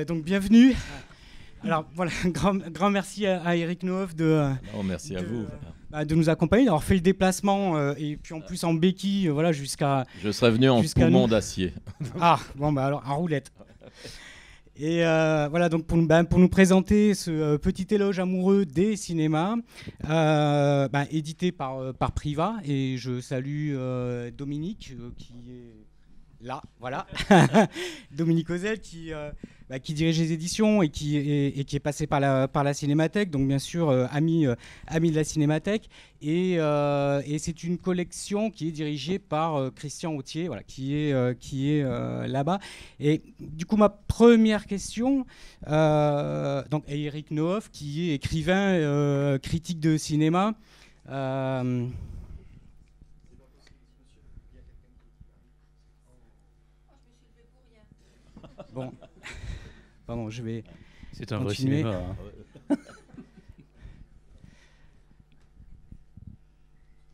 Donc bienvenue. Alors voilà, grand merci à Eric Noof merci à vous. De nous accompagner, d'avoir fait le déplacement et puis en plus en béquille, voilà, jusqu'à. Je serais venu en poumon d'acier. Ah bon bah alors en roulette. Et voilà, donc pour nous présenter ce petit éloge amoureux des cinémas, édité par Priva, et je salue Dominique qui est là, voilà. Dominique Ozel qui dirige les éditions et qui est passé par la Cinémathèque, donc bien sûr ami de la Cinémathèque. Et c'est une collection qui est dirigée par Christian Autier, voilà, qui est là-bas. Et du coup, ma première question, donc Eric Noof, qui est écrivain, critique de cinéma. Bon, pardon, je vais. C'est un continuer. Vrai cinéma. Hein.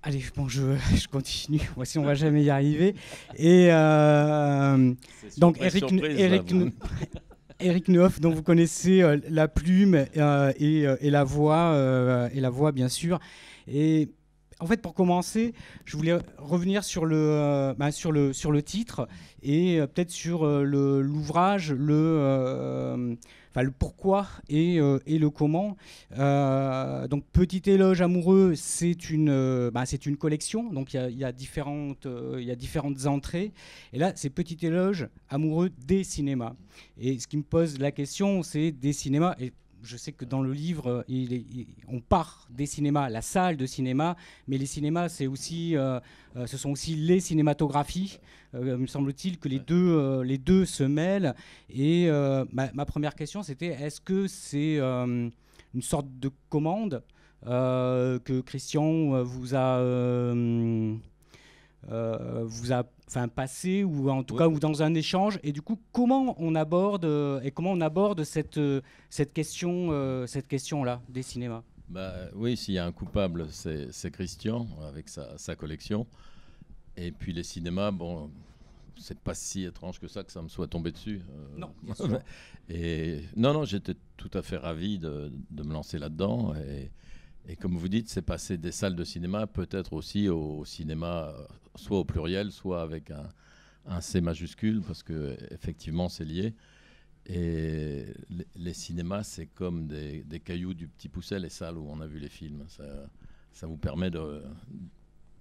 Allez, bon, je continue. Voici, on va jamais y arriver. Et donc Eric Noof, dont vous connaissez la plume et la voix, bien sûr. Et en fait, pour commencer, je voulais revenir sur le titre et peut-être sur l'ouvrage, le pourquoi et le comment. Donc, Petit éloge amoureux, c'est une collection. Donc, il y a différentes entrées. Et là, c'est Petit éloge amoureux des cinémas. Et ce qui me pose la question, c'est des cinémas. Et je sais que dans le livre, on part des cinémas, la salle de cinéma, mais les cinémas, ce sont aussi les cinématographies. Me semble-t-il que les deux se mêlent. Et ma première question, c'était est-ce que c'est une sorte de commande que Christian vous a passé, ou en tout cas ou dans un échange, et du coup comment on aborde cette question là des cinémas? Oui, s'il y a un coupable, c'est Christian avec sa collection, et puis les cinémas, bon, c'est pas si étrange que ça me soit tombé dessus. Non, bien sûr. Et non, j'étais tout à fait ravi de me lancer là-dedans. Et comme vous dites, c'est passé des salles de cinéma peut-être aussi au cinéma, soit au pluriel, soit avec un C majuscule, parce que effectivement c'est lié. Et les cinémas, c'est comme des cailloux du Petit Poucet, les salles où on a vu les films. Ça vous permet de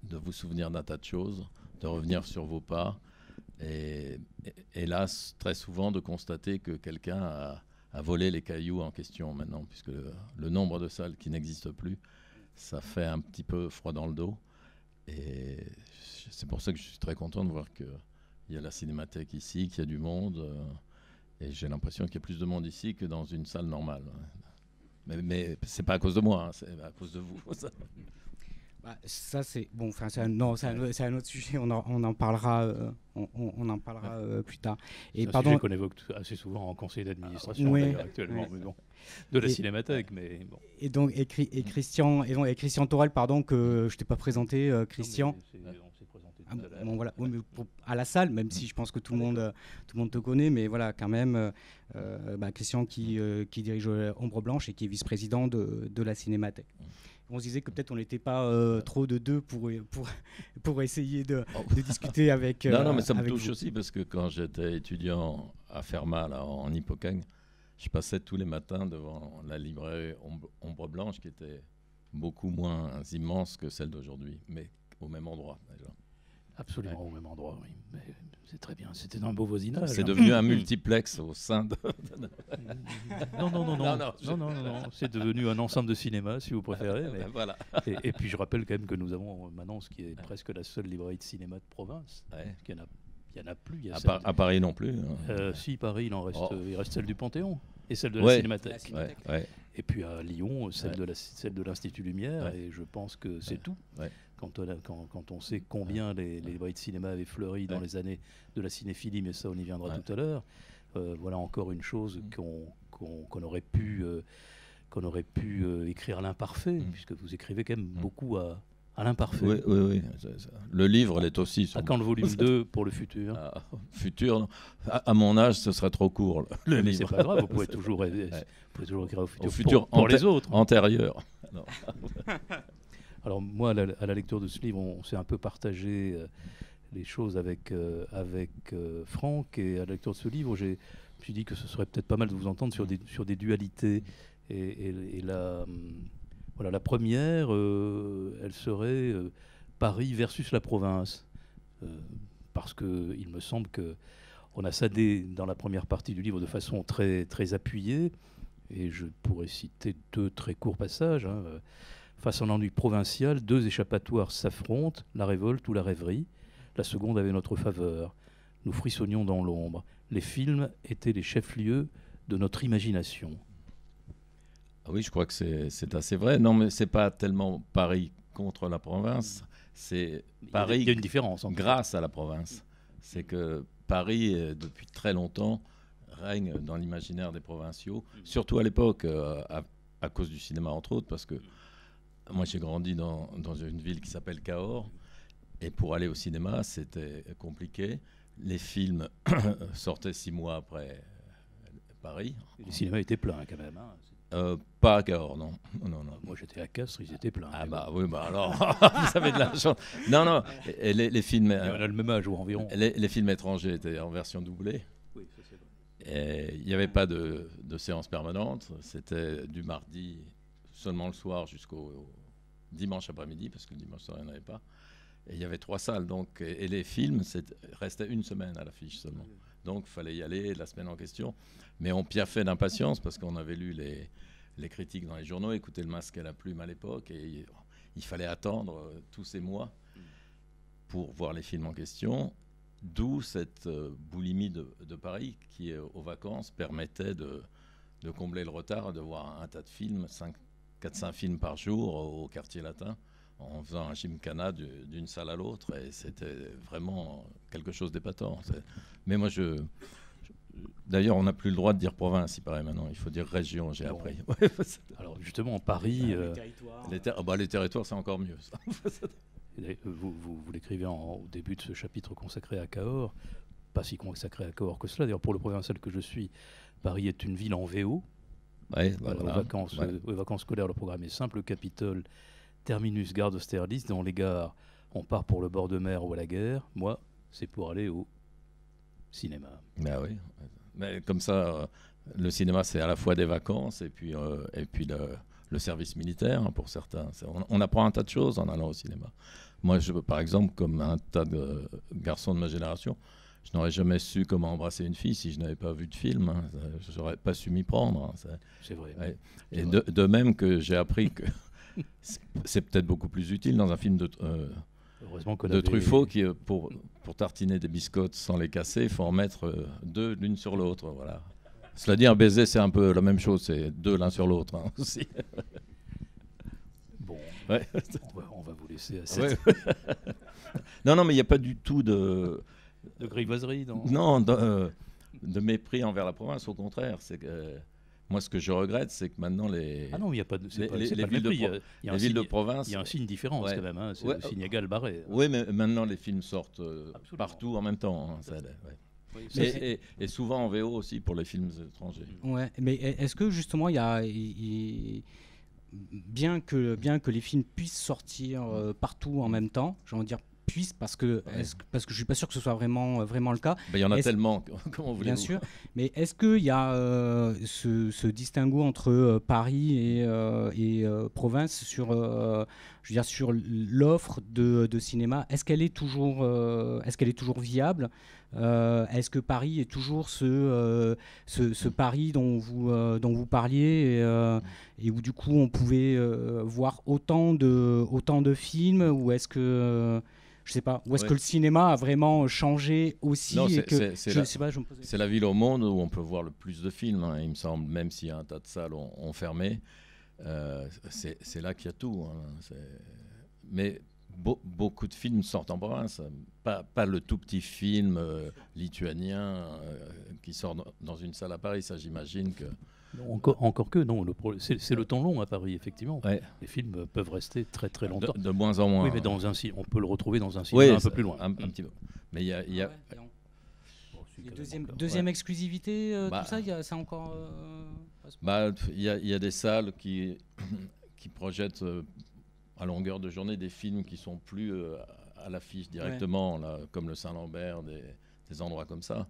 vous souvenir d'un tas de choses, de revenir sur vos pas. Et hélas, très souvent, de constater que quelqu'un a volé les cailloux en question maintenant, puisque le nombre de salles qui n'existent plus, ça fait un petit peu froid dans le dos. Et c'est pour ça que je suis très content de voir qu'il y a la Cinémathèque ici, qu'il y a du monde. Et j'ai l'impression qu'il y a plus de monde ici que dans une salle normale. Mais c'est pas à cause de moi, hein, c'est à cause de vous. Ça c'est bon. Enfin, c'est un autre sujet. On en parlera. On en parlera plus tard. Et c'est un sujet qu'on évoque assez souvent en conseil d'administration d'ailleurs, actuellement, mais bon, de la Cinémathèque. Mais bon. Et donc Christian Torel, pardon, que je t'ai pas présenté, Christian. Non, on s'est présenté tout à l'heure. Bon, voilà, oui, mais à la salle, même si je pense que tout le monde te connaît, mais voilà, quand même, Christian qui dirige Ombre Blanche et qui est vice-président de la Cinémathèque. On se disait que peut-être on n'était pas trop de deux pour essayer de discuter avec. Non, mais ça me touche vous. aussi, parce que quand j'étais étudiant à Fermat, là, en Hippocagne, je passais tous les matins devant la librairie Ombre Blanche, qui était beaucoup moins immense que celle d'aujourd'hui, mais au même endroit déjà. Absolument au même endroit, oui. Mais c'est très bien. C'était un beau voisinage. C'est devenu un multiplex au sein de... Non. C'est devenu un ensemble de cinéma, si vous préférez. Mais... Voilà. Et puis je rappelle quand même que nous avons maintenant ce qui est presque la seule librairie de cinéma de province. Ouais. Il y en a plus. À Paris non plus. Si, Paris, il reste celle du Panthéon et celle de la Cinémathèque. Ouais. Et puis à Lyon, celle de l'Institut Lumière. Ouais. Et je pense que c'est tout. Ouais. Quand on sait combien les librairies de cinéma avaient fleuri dans les années de la cinéphilie, mais ça on y viendra tout à l'heure. Voilà encore une chose qu'on aurait pu écrire à l'imparfait, puisque vous écrivez quand même beaucoup à À l'imparfait. Oui, oui, oui. Le livre l'est aussi. À quand le volume 2 pour le futur? Futur, à mon âge, ce serait trop court, le livre. C'est pas grave, vous pouvez toujours écrire au futur, au futur pour les autres. Antérieur. Alors moi, à la lecture de ce livre, on s'est un peu partagé les choses avec Franck, et à la lecture de ce livre, je me suis dit que ce serait peut-être pas mal de vous entendre sur des dualités. Et la première, elle serait Paris versus la province. Parce qu'il me semble qu'on a sadé dans la première partie du livre de façon très, très appuyée, et je pourrais citer 2 très courts passages. Face à l'ennui provincial, 2 échappatoires s'affrontent, la révolte ou la rêverie. La seconde avait notre faveur. Nous frissonnions dans l'ombre. Les films étaient les chefs-lieux de notre imagination. Ah oui, je crois que c'est assez vrai. Non, mais c'est pas tellement Paris contre la province, c'est Paris. Il y a une différence grâce à la province. C'est que Paris, depuis très longtemps, règne dans l'imaginaire des provinciaux, surtout à l'époque, à cause du cinéma entre autres, parce que moi j'ai grandi dans une ville qui s'appelle Cahors, et pour aller au cinéma, c'était compliqué. Les films sortaient 6 mois après Paris. Et les cinémas étaient pleins quand même. Pas à Cahors, non. Moi j'étais à Castres, ils étaient pleins. Ah bah oui, bah alors, vous avez de la chance. Non, et les films... on a le même âge ou environ. Les films étrangers étaient en version doublée. Oui, ça c'est vrai. Et il n'y avait pas de séance permanente. C'était du mardi seulement le soir jusqu'au dimanche après-midi, parce que le dimanche soir, il n'y en avait pas. Et il y avait 3 salles. Donc, et les films restaient 1 semaine à l'affiche seulement. Donc, il fallait y aller la semaine en question. Mais on piaffait d'impatience parce qu'on avait lu les critiques dans les journaux, écouté Le Masque et la Plume à l'époque. Et il fallait attendre tous ces mois pour voir les films en question. D'où cette boulimie de Paris qui, aux vacances, permettait de combler le retard, de voir un tas de films, 4-5 films par jour au Quartier Latin, en faisant un gymkhana d'une salle à l'autre. Et c'était vraiment quelque chose d'épatant. Mais moi, d'ailleurs, on n'a plus le droit de dire province, il paraît maintenant. Il faut dire région, j'ai appris. Alors justement, Paris... les territoires, c'est encore mieux, ça. Vous l'écrivez au début de ce chapitre consacré à Cahors, pas si consacré à Cahors que cela. D'ailleurs, pour le provincial que je suis, Paris est une ville en VO. Ouais, aux vacances scolaires, le programme est simple. Le Capitole, terminus, gare d'Austerlitz. Dans les gares, on part pour le bord de mer ou à la guerre. Moi, c'est pour aller au cinéma. Ben oui. Mais comme ça, le cinéma, c'est à la fois des vacances et puis le service militaire, hein, pour certains. On apprend un tas de choses en allant au cinéma. Moi, par exemple, comme un tas de garçons de ma génération, je n'aurais jamais su comment embrasser une fille si je n'avais pas vu de film. Hein. Je n'aurais pas su m'y prendre. Hein. C'est vrai. Ouais. Et de même que j'ai appris que c'est peut-être beaucoup plus utile dans un film de Truffaut qui, pour tartiner des biscottes sans les casser, il faut en mettre 2 l'une sur l'autre. Voilà. Cela dit, un baiser, c'est un peu la même chose. C'est 2 l'un sur l'autre, hein, aussi. Bon, ouais. on va vous laisser à cette... Ouais. Non, mais il n'y a pas du tout de grivoiserie, non, de mépris envers la province. Au contraire, c'est que moi, ce que je regrette, c'est que maintenant les il n'y a pas de villes de province, il y a un signe différence quand même. Hein, c'est le signe égal barré. Oui, mais maintenant les films sortent partout en même temps. Hein, oui, et souvent en VO aussi pour les films étrangers. Ouais, mais est-ce que justement bien que les films puissent sortir partout en même temps, j'ai envie de dire parce que je suis pas sûr que ce soit vraiment le cas. Il y en a tellement, comment voulez-vous ? Bien sûr, mais est-ce qu'il y a ce distinguo entre Paris et province sur l'offre de cinéma ? Est-ce qu'elle est toujours viable ? Est-ce que Paris est toujours ce Paris dont vous parliez et où du coup on pouvait voir autant de films, ou est-ce que je sais pas, ou est-ce que le cinéma a vraiment changé aussi? Non, c'est la ville au monde où on peut voir le plus de films, hein, il me semble, même s'il y a un tas de salles ont fermé. C'est là qu'il y a tout. Hein, mais beaucoup de films sortent en province. Pas le tout petit film lituanien qui sort dans une salle à Paris. Ça, j'imagine que Encore que, non. C'est le temps long à Paris, effectivement. Ouais. Les films peuvent rester très très longtemps. De moins en moins. Oui, mais on peut le retrouver dans un cinéma un peu plus loin. Un petit peu. Mais il y a... Deuxième exclusivité, tout ça, c'est encore... Il y a des salles qui projettent à longueur de journée des films qui sont plus à l'affiche directement, là, comme le Saint-Lambert, des endroits comme ça.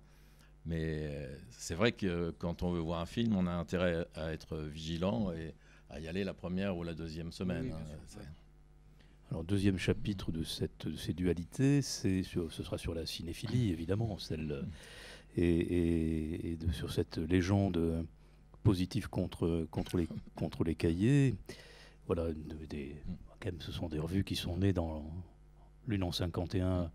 Mais c'est vrai que quand on veut voir un film, on a intérêt à être vigilant et à y aller la première ou la deuxième semaine. Oui, alors, deuxième chapitre de ces dualités, ce sera sur la cinéphilie, évidemment, sur cette légende positive contre les cahiers. Voilà, quand même, ce sont des revues qui sont nées dans l'une en 1951,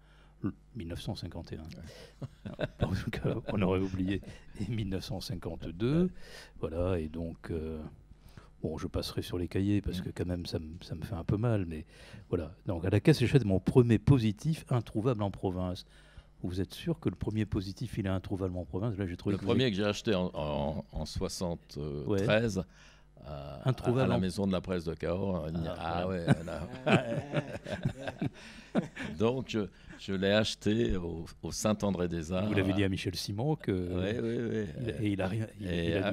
on aurait oublié, et 1952. Voilà, et donc... Bon, je passerai sur les cahiers parce que quand même ça me fait un peu mal, mais voilà. Donc à la caisse, j'achète mon premier positif introuvable en province. Vous êtes sûr que le premier positif il est introuvable en province? Là, j'ai trouvé le premier que j'ai acheté en 73 à la maison de la presse de Cahors. Donc je l'ai acheté au Saint-André-des-Arts. Vous l'avez dit à Michel Simon que oui. Il a rien.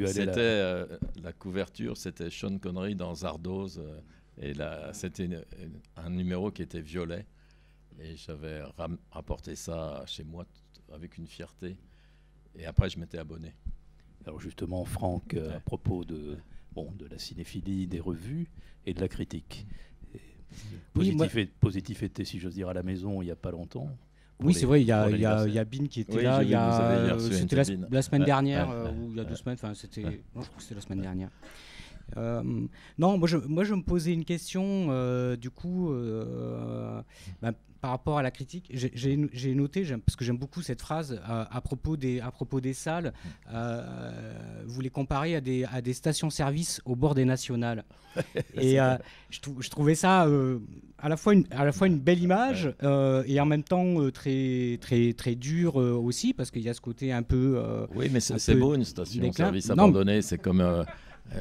C'était la couverture, c'était Sean Connery dans Zardoz, et c'était un numéro qui était violet, et j'avais rapporté ça chez moi avec une fierté, et après je m'étais abonné. Alors justement, Franck, à propos de la cinéphilie, des revues et de la critique. Positif était, si j'ose dire, à la maison il n'y a pas longtemps. Oui, c'est vrai, il y a Bin qui était là. C'était la semaine dernière, ou il y a 2 semaines. Enfin, c'était. Non, je crois que c'était la semaine dernière. Non, moi je me posais une question, du coup, par rapport à la critique. J'ai noté, parce que j'aime beaucoup cette phrase, à propos des salles, vous les comparez à des stations-service au bord des nationales. Et je trouvais ça à la fois une belle image, et en même temps très, très, très dur aussi, parce qu'il y a ce côté un peu... oui, mais c'est beau, une station-service abandonnée, c'est comme...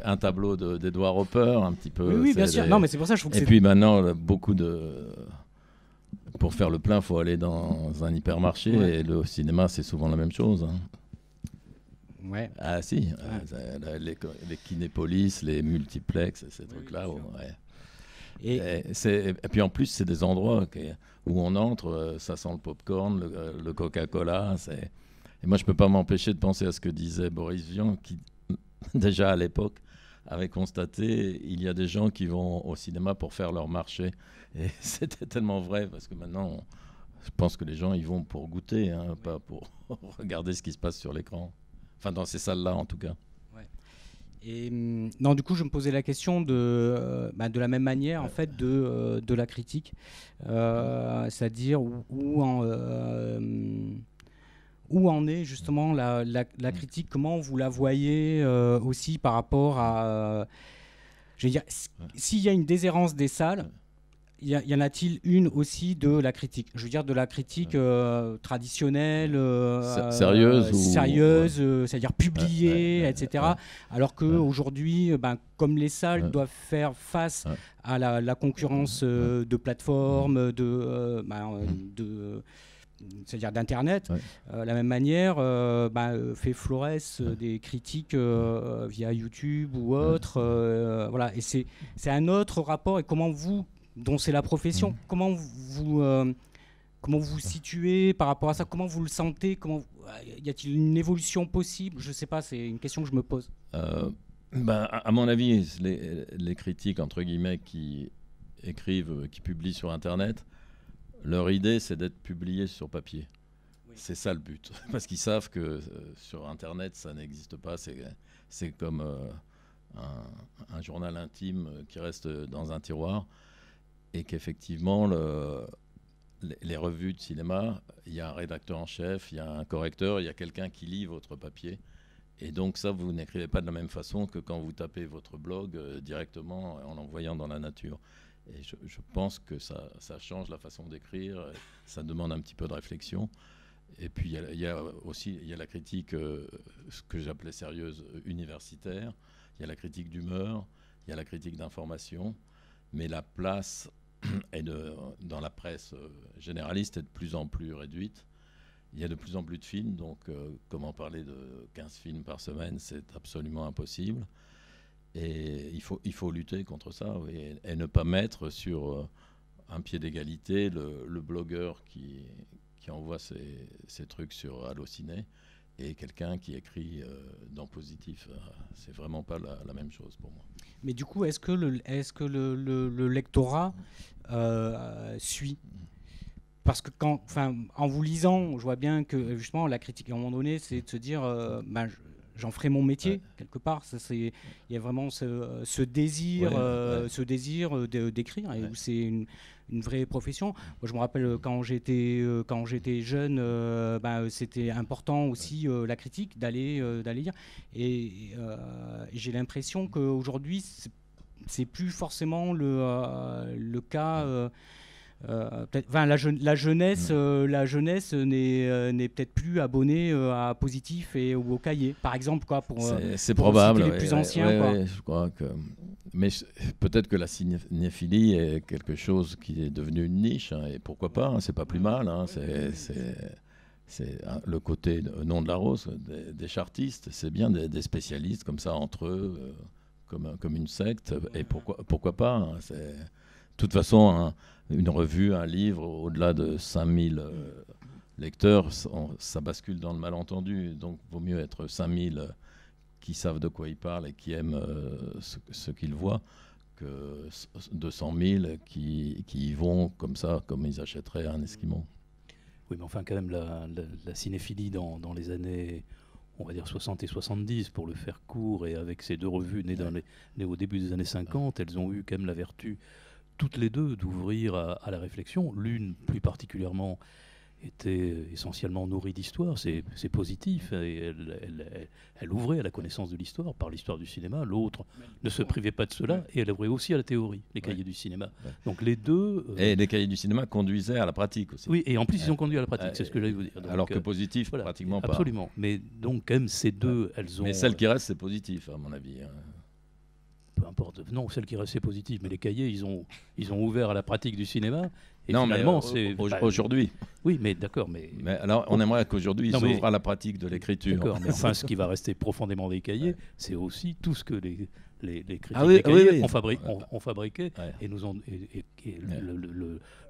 un tableau d'Edouard Hopper, un petit peu. Oui, bien sûr. Non, mais c'est pour ça je trouve que Et puis maintenant, pour faire le plein, il faut aller dans un hypermarché, et le cinéma, c'est souvent la même chose. Ouais. Ah si, les Kinépolis, les multiplex, ces trucs-là. Et puis en plus, c'est des endroits où on entre, ça sent le popcorn, le Coca-Cola. Et moi, je ne peux pas m'empêcher de penser à ce que disait Boris Vian, qui déjà à l'époque avait constaté il y a des gens qui vont au cinéma pour faire leur marché, et c'était tellement vrai, parce que maintenant je pense que les gens ils vont pour goûter, pas pour regarder ce qui se passe sur l'écran, enfin dans ces salles là en tout cas. Et non, du coup je me posais la question de la même manière en fait de la critique, c'est-à-dire où en est justement la critique, comment vous la voyez aussi par rapport à... je veux dire, s'il y a une déshérence des salles, y en a-t-il une aussi de la critique? Je veux dire de la critique traditionnelle, sérieuse, c'est-à-dire publiée, etc. Alors qu'aujourd'hui, comme les salles doivent faire face à la concurrence de plateformes, c'est-à-dire d'Internet, la même manière, fait Flores des critiques via YouTube ou autre. Voilà. Et c'est un autre rapport. Et comment vous, dont c'est la profession, comment vous situez par rapport à ça? Comment vous le sentez? Y a-t-il une évolution possible? Je ne sais pas, c'est une question que je me pose. À mon avis, les critiques, entre guillemets, qui écrivent, qui publient sur Internet, leur idée, c'est d'être publié sur papier. Oui. C'est ça le but. Parce qu'ils savent que sur Internet, ça n'existe pas. C'est comme un journal intime qui reste dans un tiroir. Et qu'effectivement, les revues de cinéma, il y a un rédacteur en chef, il y a un correcteur, il y a quelqu'un qui lit votre papier. Et donc ça, vous n'écrivez pas de la même façon que quand vous tapez votre blog directement en l'envoyant dans la nature. Et je pense que ça change la façon d'écrire, ça demande un petit peu de réflexion. Et puis il y a aussi la critique, ce que j'appelais sérieuse, universitaire. Il y a la critique d'humeur, il y a la critique d'information, mais la place dans la presse généraliste est de plus en plus réduite. Il y a de plus en plus de films, donc comment parler de 15 films par semaine, c'est absolument impossible. Et il faut lutter contre ça, oui, et ne pas mettre sur un pied d'égalité le blogueur qui envoie ses trucs sur Allociné et quelqu'un qui écrit dans Positif. C'est vraiment pas la même chose pour moi. Mais du coup, est-ce que le lectorat suit ? Parce que en vous lisant, je vois bien que justement la critique à un moment donné, c'est de se dire, j'en ferai mon métier quelque part. Il y a vraiment ce désir, d'écrire, et où c'est une vraie profession. Moi, je me rappelle quand j'étais jeune, c'était important aussi la critique, d'aller lire. Et j'ai l'impression qu'aujourd'hui, c'est plus forcément le cas. La jeunesse n'est peut-être plus abonnée à Positif ou au Cahier, par exemple, quoi, c'est pour probable, citer les plus anciens. Quoi. Je crois que, mais peut-être que la cinéphilie est quelque chose qui est devenu une niche, et pourquoi pas, c'est pas plus mal. C'est le côté nom de la rose des chartistes, c'est bien des spécialistes comme ça entre eux, comme une secte, et pourquoi pas. De toute façon, une revue, un livre, au-delà de 5000 lecteurs, ça bascule dans le malentendu. Donc, il vaut mieux être 5000 qui savent de quoi ils parlent et qui aiment ce qu'ils voient, que 200 000 qui y vont comme ça, comme ils achèteraient un Esquimau. Oui, mais enfin, quand même, la cinéphilie dans les années, on va dire 60 et 70, pour le faire court, et avec ces deux revues nées au début des années 50, elles ont eu quand même la vertu, toutes les deux, d'ouvrir à la réflexion. L'une, plus particulièrement, était essentiellement nourrie d'histoire, c'est positif, et elle ouvrait à la connaissance de l'histoire, par l'histoire du cinéma. L'autre ne se privait pas de cela, et elle ouvrait aussi à la théorie, les cahiers du cinéma. Donc les deux... Et les cahiers du cinéma conduisaient à la pratique aussi. Oui, et en plus ils ont conduit à la pratique, c'est ce que j'allais vous dire. Donc, alors que Positif, voilà, pratiquement pas. Absolument, mais donc quand même ces deux, elles ont... Mais celle qui reste, c'est Positif, à mon avis. Peu importe, non, celle qui reste, c'est Positif, mais les cahiers, ils ont ouvert à la pratique du cinéma. Et non, finalement, mais aujourd'hui. Oui, mais d'accord, mais alors, on aimerait qu'aujourd'hui, ils ouvrent à la pratique de l'écriture. D'accord, mais enfin, ce qui va rester profondément des cahiers, c'est aussi tout ce que les critiques des cahiers ont fabriqué et nous ont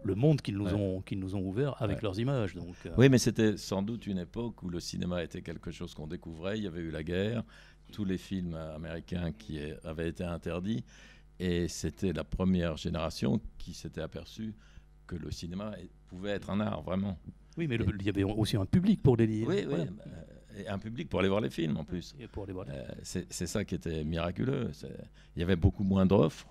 le monde qu'ils nous ont ouvert avec leurs images. Donc, oui, mais c'était sans doute une époque où le cinéma était quelque chose qu'on découvrait. Il y avait eu la guerre, tous les films américains qui avaient été interdits, et c'était la première génération qui s'était aperçue que le cinéma pouvait être un art, vraiment. Oui, mais il y avait aussi un public pour les lire. Oui, voilà. Et un public pour aller voir les films, en plus. Et pour aller voir c'est ça qui était miraculeux. Il y avait beaucoup moins d'offres,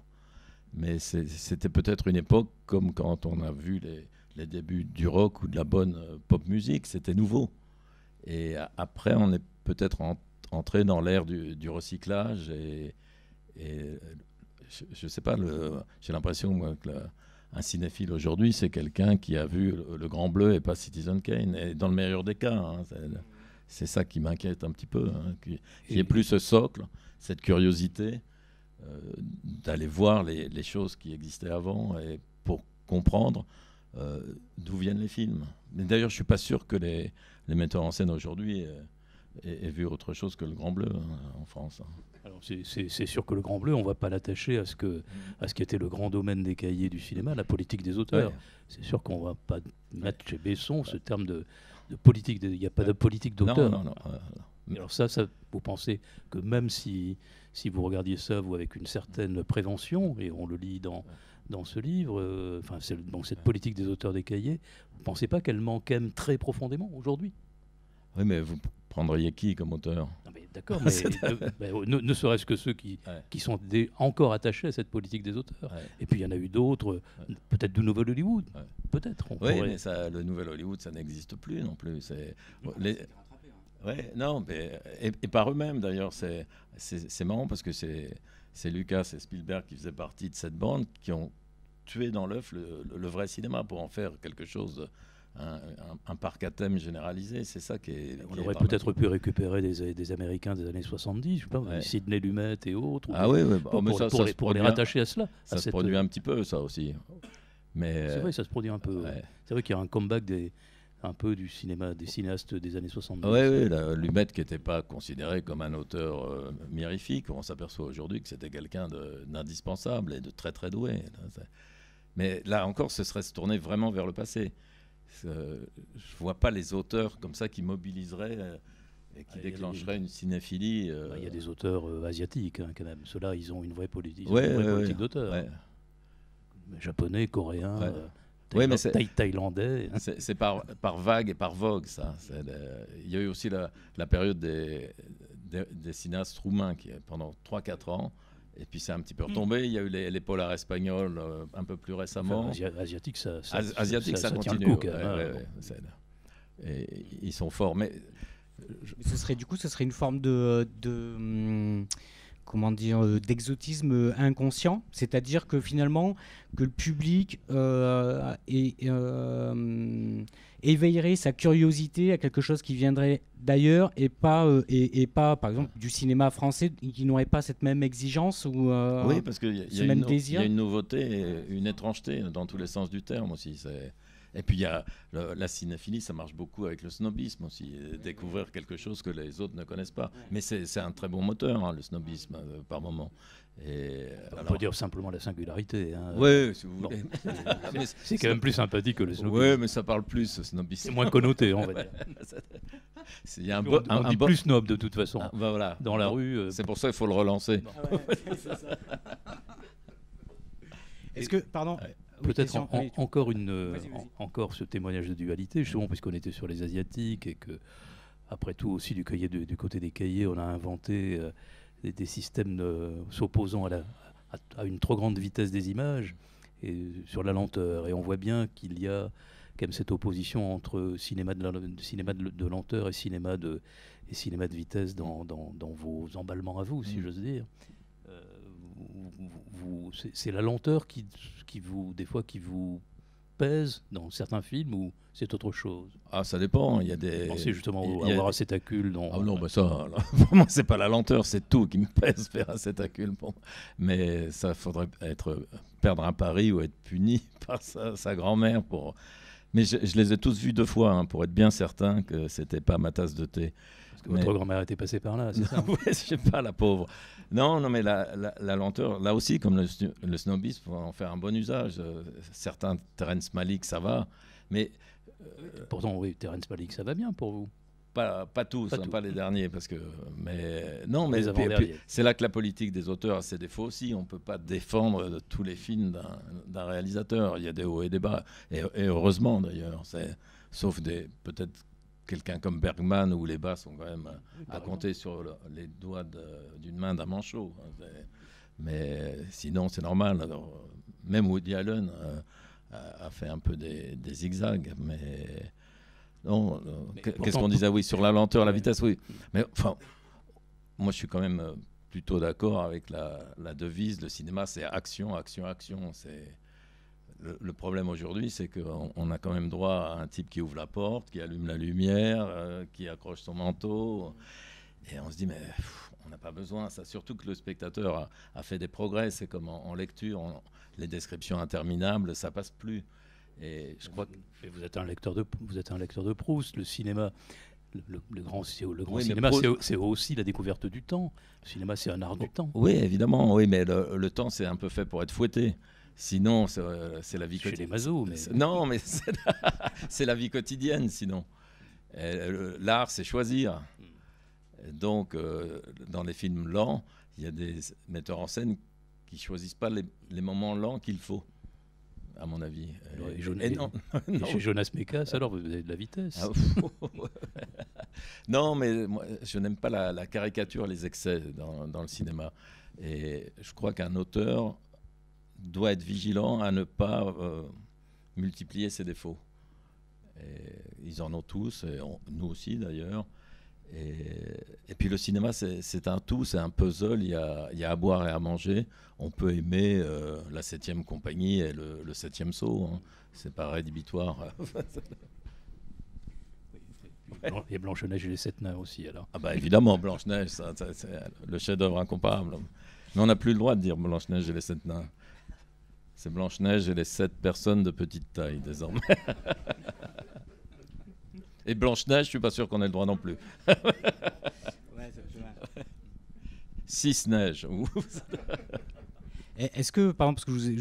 mais c'était peut-être une époque comme quand on a vu les débuts du rock ou de la bonne pop musique, c'était nouveau. Et après, on est peut-être entré dans l'ère du recyclage, et je ne sais pas, j'ai l'impression, moi, que un cinéphile aujourd'hui, c'est quelqu'un qui a vu le Grand Bleu et pas Citizen Kane, et dans le meilleur des cas. C'est ça qui m'inquiète un petit peu, qu'il n'y ait plus ce socle, cette curiosité d'aller voir les choses qui existaient avant, et pour comprendre d'où viennent les films. Mais d'ailleurs, je ne suis pas sûr que les metteurs en scène aujourd'hui aient vu autre chose que le Grand Bleu en France. Alors c'est sûr que le Grand Bleu, on ne va pas l'attacher à ce qui était le grand domaine des cahiers du cinéma, la politique des auteurs. Ouais. C'est sûr qu'on ne va pas mettre chez Besson ce terme de politique. Il n'y a pas de politique d'auteur. Non. Alors ça, vous pensez que même si vous regardiez ça, vous, avec une certaine prévention, et on le lit dans ce livre, donc cette politique des auteurs des cahiers, vous ne pensez pas qu'elle manque quand même très profondément aujourd'hui ? Oui, mais vous prendriez qui comme auteur ? D'accord, mais ne serait-ce que ceux qui sont encore attachés à cette politique des auteurs. Ouais. Et puis il y en a eu d'autres, peut-être du Nouvel Hollywood, peut-être. Mais le Nouvel Hollywood, ça n'existe plus non plus. Non, mais et par eux-mêmes d'ailleurs, c'est marrant parce que c'est Lucas et Spielberg qui faisaient partie de cette bande qui ont tué dans l'œuf le vrai cinéma pour en faire quelque chose un parc à thème généralisé. C'est ça qui est. On aurait peut-être pu récupérer des Américains des années 70, je sais pas, Sidney Lumet et autres. Pour les rattacher à cela. Ça se produit un petit peu, ça aussi. Mais c'est vrai, ça se produit un peu. Ouais. C'est vrai qu'il y a un comeback un peu du cinéma, des cinéastes des années 70. Oui, Lumet qui n'était pas considéré comme un auteur mirifique, on s'aperçoit aujourd'hui que c'était quelqu'un d'indispensable et de très très doué. Mais là encore, ce serait se tourner vraiment vers le passé. Je ne vois pas les auteurs comme ça qui mobiliseraient et qui déclencheraient une cinéphilie. Il y a des auteurs asiatiques quand même. Ceux-là, ils ont une vraie politique d'auteur. Ouais. Japonais, coréens. Ouais. Thaïlandais. C'est par vague et par vogue, ça. Il y a eu aussi la période des cinéastes roumains qui, pendant 3-4 ans, et puis c'est un petit peu retombé. Il y a eu les polars espagnols un peu plus récemment. Asiatique, ça continue. Tient le coup, et ils sont forts. Mais ce serait une forme comment dire, d'exotisme inconscient, c'est-à-dire que finalement que le public éveillerait sa curiosité à quelque chose qui viendrait d'ailleurs et pas par exemple du cinéma français qui n'aurait pas cette même exigence ou oui, parce qu'il y a une nouveauté et une étrangeté dans tous les sens du terme aussi. Et puis il y a la cinéphilie, ça marche beaucoup avec le snobisme aussi, découvrir quelque chose que les autres ne connaissent pas. Mais c'est un très bon moteur, le snobisme, par moment. On peut dire simplement la singularité. Oui, si vous voulez. C'est quand même plus sympathique que le snobisme. Oui, mais ça parle plus, ce snobisme. C'est moins connoté, on va dire. On dit plus snob de toute façon. Voilà. Dans la rue. C'est pour ça qu'il faut le relancer. Est-ce que, pardon peut-être encore ce témoignage de dualité, justement, puisqu'on était sur les Asiatiques et que, après tout, aussi du côté des cahiers, on a inventé des systèmes s'opposant à une trop grande vitesse des images et sur la lenteur. Et on voit bien qu'il y a quand même cette opposition entre cinéma de lenteur et cinéma de vitesse dans vos emballements à vous, si j'ose dire. C'est la lenteur qui vous pèse dans certains films ou c'est autre chose? Ah, ça dépend. Il y a des. Pensez justement à voir Acétacule. Ah non, ça, pour moi, c'est pas la lenteur, c'est tout qui me pèse faire Acétacule. Bon. Mais ça faudrait perdre un pari ou être puni par sa grand-mère pour. Mais je les ai tous vus 2 fois pour être bien certain que c'était pas ma tasse de thé. Parce que votre grand-mère était passée par là, c'est ça? Ouais, je sais pas, la pauvre. Non, mais la lenteur, là aussi, comme le snobisme, faut en faire un bon usage. Certains, Terrence Malick, ça va, mais... Pourtant, oui, Terrence Malick, ça va bien pour vous. Pas tous, pas les derniers, parce que... Mais c'est là que la politique des auteurs a ses défauts aussi. On ne peut pas défendre tous les films d'un réalisateur. Il y a des hauts et des bas, et heureusement d'ailleurs. Sauf peut-être... quelqu'un comme Bergman, où les bas sont quand même à compter sur les doigts d'une main d'un manchot. Mais sinon, c'est normal. Alors, même Woody Allen a fait un peu des zigzags. Mais non, qu'est-ce qu'on disait? Oui, sur la lenteur, la vitesse, oui. Mais enfin, moi, je suis quand même plutôt d'accord avec la devise. Le cinéma, c'est action, action, action. Le problème aujourd'hui, c'est qu'on a quand même droit à un type qui ouvre la porte, qui allume la lumière, qui accroche son manteau. Et on se dit, mais on n'a pas besoin de ça. Surtout que le spectateur a fait des progrès. C'est comme en lecture, les descriptions interminables, ça passe plus. Et je crois que vous êtes un lecteur de Proust. Le cinéma, le grand oui, cinéma, c'est aussi la découverte du temps. Le cinéma, c'est un art du temps. Oui, évidemment. Oui, mais le temps, c'est un peu fait pour être fouetté. Sinon, c'est la vie quotidienne. Chez les mazos, mais... Non, mais c'est la vie quotidienne, sinon. L'art, c'est choisir. Donc, dans les films lents, il y a des metteurs en scène qui ne choisissent pas les moments lents qu'il faut, à mon avis. Et chez Jonas Mekas, alors, vous avez de la vitesse. Non, mais moi, je n'aime pas la caricature, les excès dans le cinéma. Et je crois qu'un auteur doit être vigilant à ne pas multiplier ses défauts. Et ils en ont tous, et nous aussi d'ailleurs. Et puis le cinéma, c'est un tout, c'est un puzzle, il y a à boire et à manger. On peut aimer la 7e compagnie et le 7e saut, c'est pas rédhibitoire. Il y a Blanche-Neige et les 7 nains aussi, alors. Ah bah évidemment, Blanche-Neige, c'est le chef-d'œuvre incomparable. Mais on n'a plus le droit de dire Blanche-Neige et les 7 nains. C'est Blanche-Neige et les 7 personnes de petite taille, désormais. Et Blanche-Neige, je suis pas sûr qu'on ait le droit non plus. Ouais, 6 neiges. Est-ce que, par exemple, parce que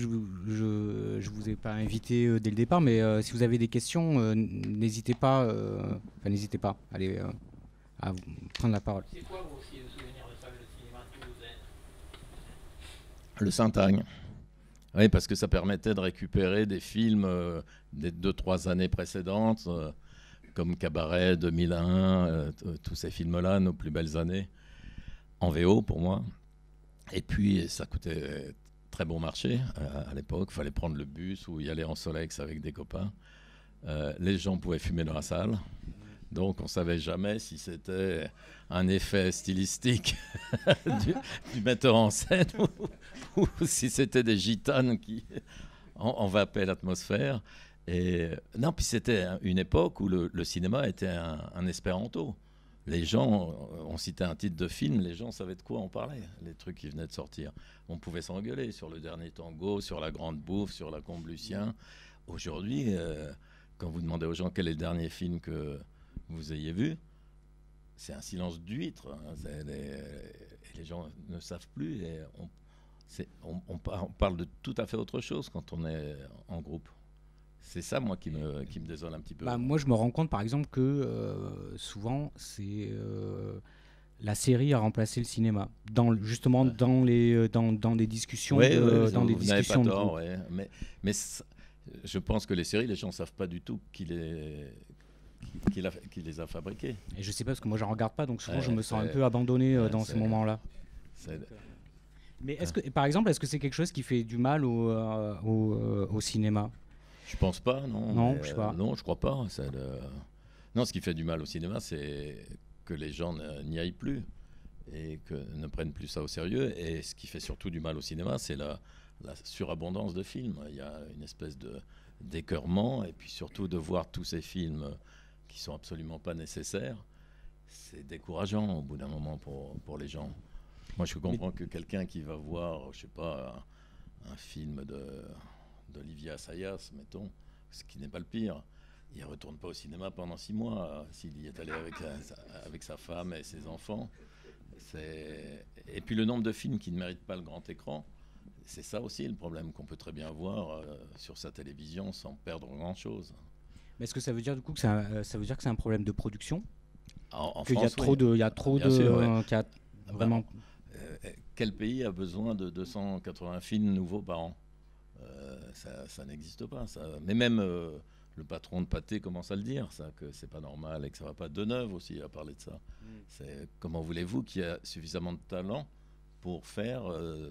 je vous ai pas invité dès le départ, mais si vous avez des questions, n'hésitez pas, allez, à prendre la parole. C'est quoi vos souvenirs de salle de cinéma toulousaine? Le Saint-Agne. Oui, parce que ça permettait de récupérer des films des 2-3 années précédentes, comme Cabaret 2001, tous ces films-là, nos plus belles années, en VO pour moi. Et puis, ça coûtait très bon marché à l'époque. Il fallait prendre le bus ou y aller en Solex avec des copains. Les gens pouvaient fumer dans la salle. Donc, on ne savait jamais si c'était un effet stylistique du metteur en scène ou si c'était des gitanes qui envapaient l'atmosphère. Et non, puis c'était une époque où le cinéma était un espéranto. Les gens, on citait un titre de film, les gens savaient de quoi on parlait, les trucs qui venaient de sortir. On pouvait s'engueuler sur Le Dernier Tango, sur La Grande Bouffe, sur La Combe Lucien. Aujourd'hui, quand vous demandez aux gens quel est le dernier film que vous ayez vu, c'est un silence d'huître. Hein. Les gens ne savent plus. Et on parle de tout à fait autre chose quand on est en groupe. C'est ça, moi, qui me désole un petit peu. Moi, je me rends compte, par exemple, que souvent, c'est la série a remplacé le cinéma. Justement, dans des discussions, dans des discussions de groupe. Ouais. Mais je pense que les séries, les gens ne savent pas du tout qui les a fabriquées. Et je sais pas, parce que moi, je ne regarde pas, donc souvent, je me sens un peu abandonné dans ces moments-là. Mais par exemple, est-ce que c'est quelque chose qui fait du mal au cinéma ? Je pense pas, non. Non, je sais pas. Non, je crois pas. Non, ce qui fait du mal au cinéma, c'est que les gens n'y aillent plus et que ne prennent plus ça au sérieux. Et ce qui fait surtout du mal au cinéma, c'est la surabondance de films. Il y a une espèce d'écœurement, et puis surtout de voir tous ces films qui sont absolument pas nécessaires. C'est décourageant au bout d'un moment pour les gens. Moi, je comprends que quelqu'un qui va voir, je sais pas, un film d'Olivier Assayas, mettons, ce qui n'est pas le pire, il ne retourne pas au cinéma pendant 6 mois s'il y est allé avec sa femme et ses enfants. Et puis le nombre de films qui ne méritent pas le grand écran, c'est ça aussi le problème qu'on peut très bien voir sur sa télévision sans perdre grand-chose. Mais est-ce que ça veut dire du coup que ça veut dire que c'est un problème de production ? En qu'il France, il y a trop Bien de sûr, ouais. qu'il y a vraiment. Quel pays a besoin de 280 films nouveaux par an ? Ça n'existe pas. Ça. Mais même le patron de Pathé commence à le dire, ça, que c'est pas normal et que ça va pas. Deneuve aussi a parlé de ça. Comment voulez-vous qu'il y ait suffisamment de talent pour faire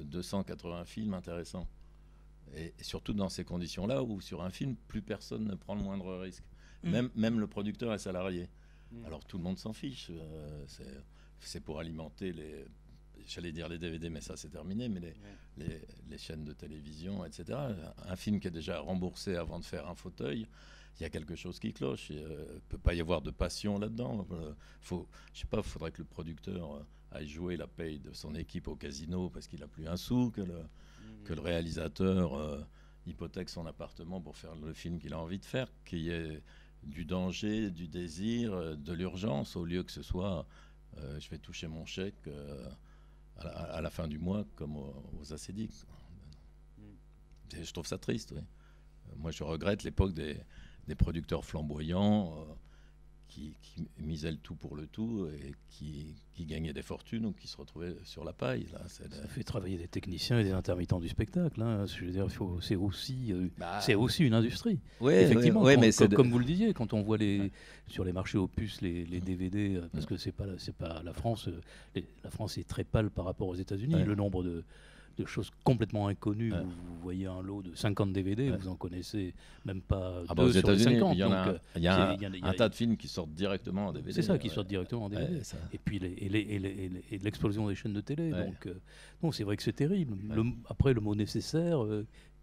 280 films intéressants, et surtout dans ces conditions-là où sur un film, plus personne ne prend le moindre risque. Même le producteur est salarié. Alors tout le monde s'en fiche. C'est pour alimenter j'allais dire les DVD, mais ça c'est terminé, mais les chaînes de télévision, etc. Un film qui est déjà remboursé avant de faire un fauteuil, il y a quelque chose qui cloche. Il ne peut pas y avoir de passion là-dedans. Je sais pas, il faudrait que le producteur aille jouer la paye de son équipe au casino parce qu'il n'a plus un sou, que le réalisateur hypothèque son appartement pour faire le film qu'il a envie de faire, qu'il y ait du danger, du désir, de l'urgence, au lieu que ce soit je vais toucher mon chèque à la fin du mois, comme aux acédiques. Je trouve ça triste, oui. Moi, je regrette l'époque des producteurs flamboyants qui misaient le tout pour le tout et qui gagnaient des fortunes ou qui se retrouvaient sur la paille. Là, ça fait travailler des techniciens et des intermittents du spectacle. Hein. Je veux dire, c'est aussi une industrie. Oui, effectivement, mais comme vous le disiez, quand on voit sur les marchés aux puces les DVD, parce que c'est pas la France. La France est très pâle par rapport aux États-Unis. Ouais. Le nombre de choses complètement inconnues. Ouais. Vous voyez un lot de 50 DVD, vous en connaissez même pas 2 sur les 50. Il y a un tas de films qui sortent directement en DVD. C'est ça, qui sortent directement en DVD. Et puis l'explosion des chaînes de télé. Ouais. Donc, non, c'est vrai que c'est terrible. Après, le mot nécessaire,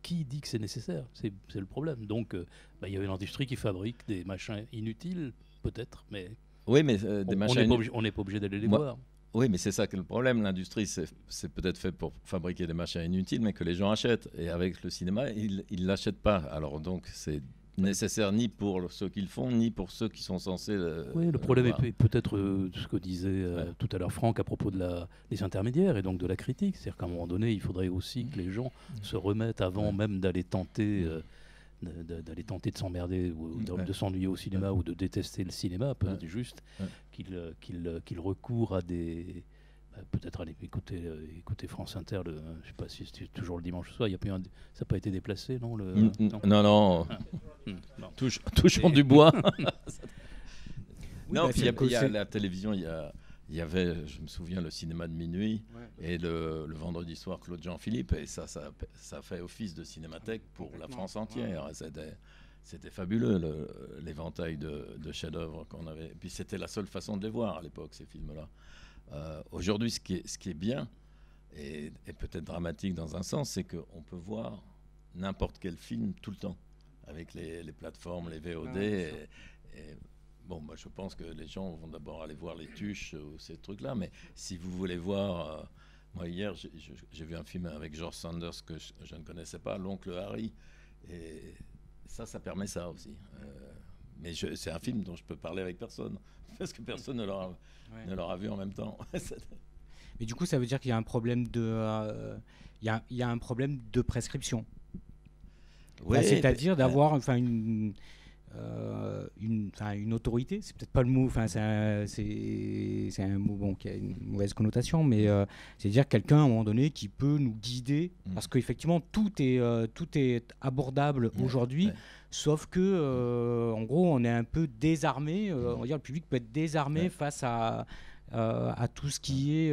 qui dit que c'est nécessaire ? C'est le problème. Donc, il y a une industrie qui fabrique des machins inutiles peut-être, mais Oui, mais on des n'est machins. on n'est pas obligé d'aller les Moi- voir. Oui, mais c'est ça que le problème. L'industrie, c'est peut-être fait pour fabriquer des machins inutiles, mais que les gens achètent. Et avec le cinéma, ils ne l'achètent pas. Alors donc, c'est nécessaire ni pour ceux qui le font, ni pour ceux qui sont censés Oui, le problème voir. est peut-être ce que disait Ouais. tout à l'heure Franck à propos des intermédiaires et donc de la critique. C'est-à-dire qu'à un moment donné, il faudrait aussi que les gens se remettent avant Ouais. même d'aller tenter, d'aller tenter de s'emmerder ou de s'ennuyer au cinéma ou de détester le cinéma, peut-être juste Ouais. qu'ils recourent à des... peut-être aller écouter France Inter, je ne sais pas si c'est toujours le dimanche soir, ça n'a pas été déplacé, non, Non. Bon. Touchons du bois. Oui, Non, bah, puis c'est il y a que la télévision, il y avait, je me souviens, le cinéma de minuit et le vendredi soir, Claude Jean-Philippe, et ça fait office de cinémathèque pour la France entière. C'était fabuleux, l'éventail de chefs-d'œuvre qu'on avait. Et puis c'était la seule façon de les voir à l'époque, ces films-là. Aujourd'hui, ce qui est bien, et peut-être dramatique dans un sens, c'est qu'on peut voir n'importe quel film tout le temps, avec les plateformes, les VOD. Bon, bah, je pense que les gens vont d'abord aller voir les tuches ou ces trucs-là, mais si vous voulez voir... moi, hier, j'ai vu un film avec George Sanders que je ne connaissais pas, L'Oncle Harry, et ça permet ça aussi. Mais c'est un film dont je peux parler avec personne, parce que personne ne l'aura vu en même temps. Mais du coup, ça veut dire qu'il y a un problème il y a un problème de prescription. Ouais, C'est-à-dire d'avoir une autorité, c'est peut-être pas le mot, c'est un mot qui a une mauvaise connotation, mais c'est-à-dire quelqu'un à un moment donné qui peut nous guider, parce qu'effectivement tout est abordable aujourd'hui, sauf que en gros on est un peu désarmé, on va dire le public peut être désarmé face à tout ce qui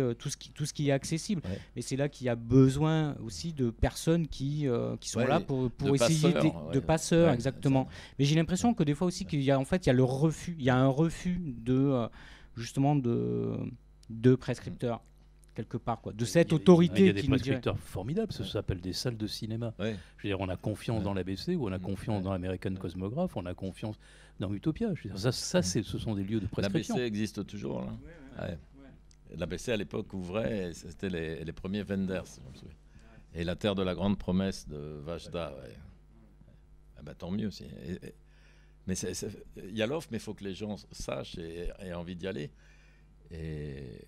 est accessible. Mais c'est là qu'il y a besoin aussi de personnes qui sont là pour essayer de passeurs, exactement. Mais j'ai l'impression que des fois aussi qu'il y a le refus, il y a un refus justement de prescripteurs quelque part, de cette autorité. Il y a des prescripteurs formidables, ça s'appelle des salles de cinéma. Je veux dire, on a confiance dans l'ABC, ou on a confiance dans l'American Cosmographe, on a confiance dans Utopia. Je veux dire, ce sont des lieux de prescription. L'ABC existe toujours, là. L'ABC à l'époque ouvrait, c'était les premiers Wenders, je me souviens. Et La Terre de la Grande Promesse de Vajda. Tant mieux aussi. Mais il y a l'offre, mais il faut que les gens sachent et aient envie d'y aller. Et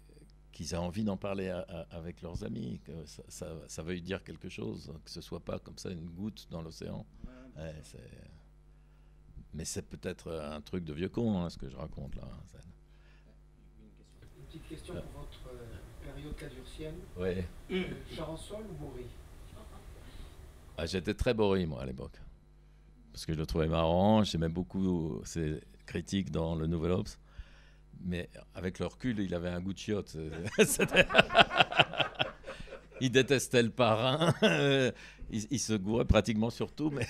qu'ils aient envie d'en parler avec leurs amis, que ça veuille dire quelque chose, que ce ne soit pas comme ça une goutte dans l'océan. Mais c'est peut-être un truc de vieux con, ce que je raconte là. Une petite question pour votre période cadurcienne. Oui. Charançon ou Bory? J'étais très Bory, moi, à l'époque. Parce que je le trouvais marrant, j'aimais beaucoup ses critiques dans le Nouvel Obs. Mais avec le recul, il avait un goût de chiotte. Il détestait le parrain. Il se gourait pratiquement sur tout. Mais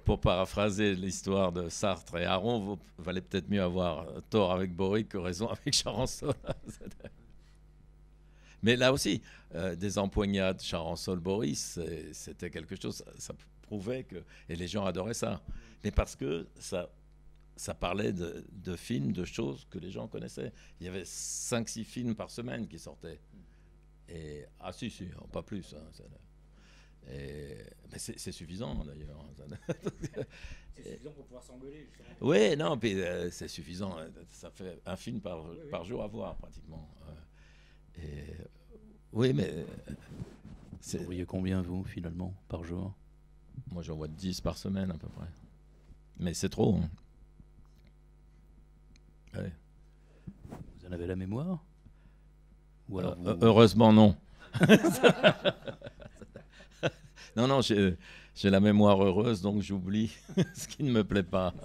pour paraphraser l'histoire de Sartre et Aron, il valait peut-être mieux avoir tort avec Bory que raison avec Charançon. Mais là aussi, des empoignades Charançon-Bory, c'était quelque chose. Ça prouvait que... Et les gens adoraient ça. Mais parce que ça parlait de films, de choses que les gens connaissaient. Il y avait 5-6 films par semaine qui sortaient. Et, si, pas plus. Mais c'est suffisant, d'ailleurs. C'est suffisant pour pouvoir s'engueuler, justement. Oui, non, puis c'est suffisant. Ça fait un film par jour à voir, pratiquement. Oui, mais... Vous voyez combien, vous, finalement, par jour? Moi, j'en vois 10 par semaine, à peu près. Mais c'est trop. Hein. Ouais. Vous en avez la mémoire? Ou alors heureusement, non. Non, j'ai la mémoire heureuse, donc j'oublie ce qui ne me plaît pas.